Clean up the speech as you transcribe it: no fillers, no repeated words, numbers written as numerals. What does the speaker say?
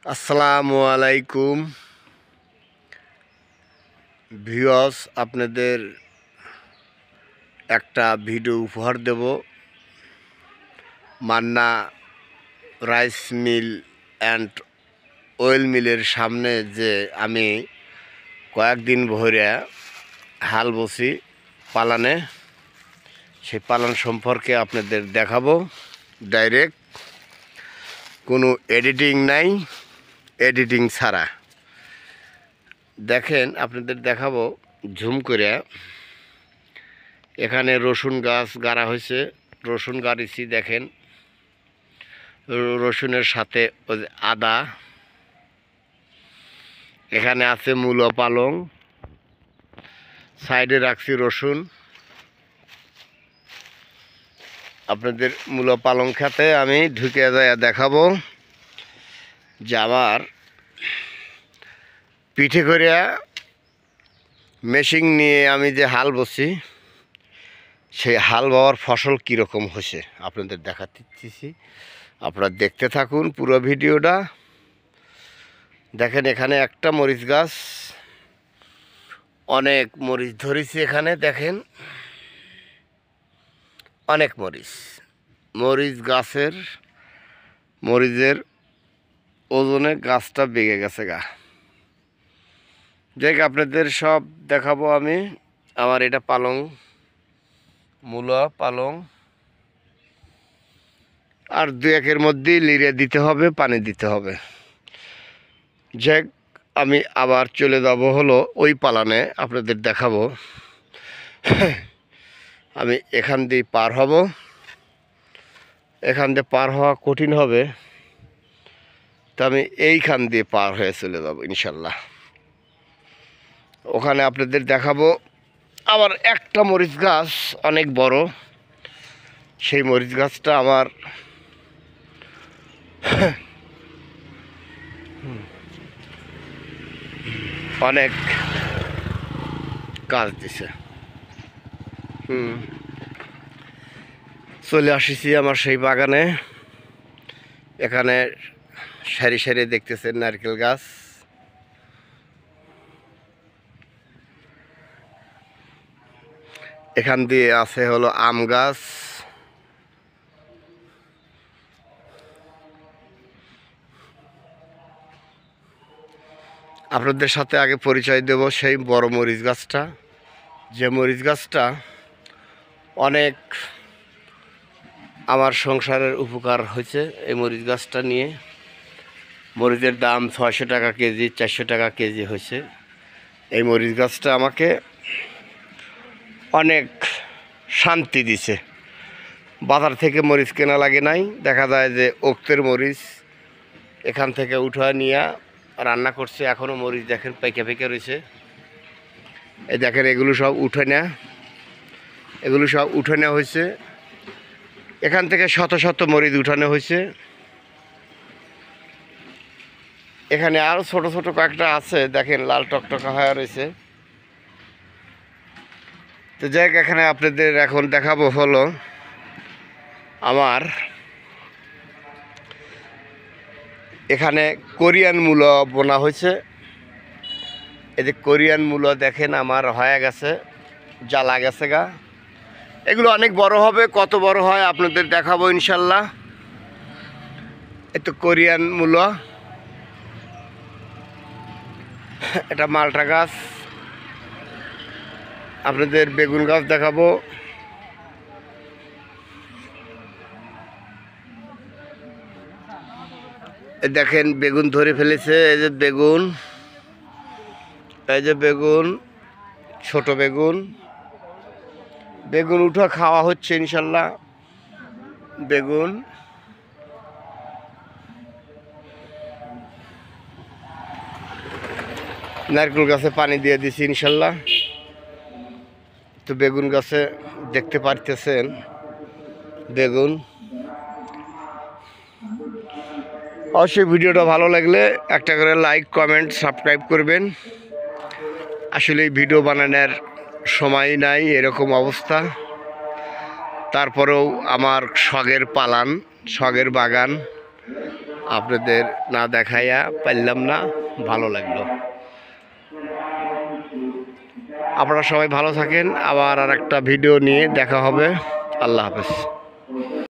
আসসালামু আলাইকুম ভিউয়ার্স, আপনাদের একটা ভিডিও উপহার দেব। Manna rice mill and oil মিলের সামনে যে আমি কয়েকদিন ধরে হাল বসি পালানে, সেই পালন সম্পর্কে আপনাদের দেখাবো। ডাইরেক্ট, কোনো এডিটিং নাই, এডিটিং ছাড়া। দেখেন, আপনাদের দেখাবো ঝুম করে। এখানে রসুন গাছ গাড়া হয়েছে, রসুন গাড়িছি। দেখেন, রসুনের সাথে আদা, এখানে আছে মূলো পালং, সাইডে রাখছি রসুন। আপনাদের মূলো পালং খেতে আমি ঢুকে যায় দেখাবো যে আমার পিঠে করিয়া মেশিন নিয়ে আমি যে হাল বসি, সেই হাল বাওয়ার ফসল কীরকম হয়েছে আপনাদের দেখাচ্ছি। আপনারা দেখতে থাকুন পুরো ভিডিওটা। দেখেন, এখানে একটা মরিচ গাছ, অনেক মরিচ ধরেছি এখানে। দেখেন, অনেক মরিচ গাছের মরিচের ওজনে গাছটা বেগে গেছে গা। দেখ, আপনাদের সব দেখাবো আমি। আমার এটা পালং, মূলা পালং, আর দু একের মধ্যেই লিড়ে দিতে হবে, পানি দিতে হবে। যাক, আমি আবার চলে যাব হলো ওই পালানে, আপনাদের দেখাবো। আমি এখান দিয়ে পার হব, এখান দিয়ে পার হওয়া কঠিন হবে, তো আমি এইখান দিয়ে পার হয়ে চলে যাব ইনশাল্লাহ। ওখানে আপনাদের দেখাবো। আবার একটা মরিচ গাছ অনেক বড়, সেই মরিচ গাছটা আমার অনেক কাজ দিছে। চলে আসিছি আমার সেই বাগানে। এখানে সারি সারি দেখতেছেন নারকেল গাছ, এখান দিয়ে আছে হলো আম গাছ, আপনাদের সাথে আগে পরিচয় দেব সেই বড় মরিচ গাছটা। যে মরিচ গাছটা অনেক আমার সংসারের উপকার হয়েছে এই মরিচ গাছটা নিয়ে। মরিচের দাম 600 টাকা কেজি, 400 টাকা কেজি হয়েছে। এই মরিচ গাছটা আমাকে অনেক শান্তি দিছে। বাজার থেকে মরিচ কেনা লাগে নাই। দেখা যায় যে ওক্তের মরিচ এখান থেকে উঠা নিয়ে রান্না করছে। এখনও মরিচ দেখেন পেকে পেকে রয়েছে। এই দেখেন, এগুলো সব উঠে নেওয়া হয়েছে। এখান থেকে শত শত মরিচ উঠানো হয়েছে। এখানে আরও ছোট ছোট কয়েকটা আছে, দেখেন লাল টকটকা হয়ে রয়েছে। তো যাই হোক, এখানে আপনাদের এখন দেখাবো হলো আমার এখানে কোরিয়ান মূলো বোনা হয়েছে। এই যে কোরিয়ান মূলো দেখেন আমার হয়ে গেছে, জ্বালা গেছে গা। এগুলো অনেক বড় হবে, কত বড় হয় আপনাদের দেখাবো ইনশাল্লাহ। এই তো কোরিয়ান মূলো, এটা মালটা গাছ। আপনাদের বেগুন গাছ দেখাবো। দেখেন, বেগুন ধরে ফেলেছে। এই যে বেগুন, ছোট বেগুন উঠা খাওয়া হচ্ছে ইনশাল্লাহ। বেগুন, নারকেল গাছে পানি দিয়ে দিছি ইনশাল্লাহ। তো বেগুন গাছে দেখতে পারতেছেন বেগুন। অবশ্যই ভিডিওটা ভালো লাগলে একটা করে লাইক, কমেন্ট, সাবস্ক্রাইব করবেন। আসলে এই ভিডিও বানানোর সময় নাই, এরকম অবস্থা। তারপরেও আমার শখের পালান, শখের বাগান, আপনাদের না দেখাইয়া পারলাম না, ভালো লাগলো। আপনারা সবাই ভালো থাকেন, আবার আর একটা ভিডিও নিয়ে দেখা হবে। আল্লাহ হাফেজ।